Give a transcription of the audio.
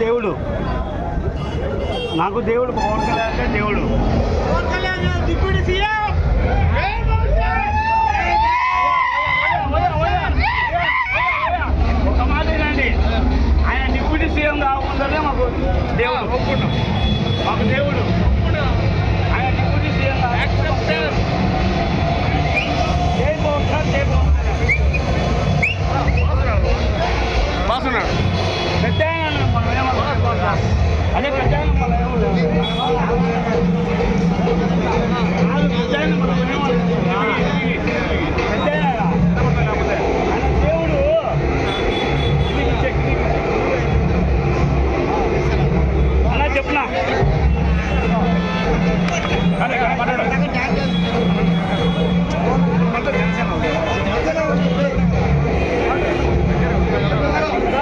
దేవుడు పవన్ కళ్యాణ్ అంటే దేవుడు. పవన్ కళ్యాణ్ డిప్యూటీ సీఎం ఒక మాట ఏంటండి, ఆయన డిప్యూటీ సీఎం కాకుండా మాకు దేవుడు ఒప్పుకుంటాం. మాకు దేవుడు ఆయన డిప్యూటీ సీఎం జై పవన్ సార్, జై పవన్ బాగున్నాడు. పెద్ద మనం ఏమనుకుంటాం అదే పెద్ద మనం ఏమో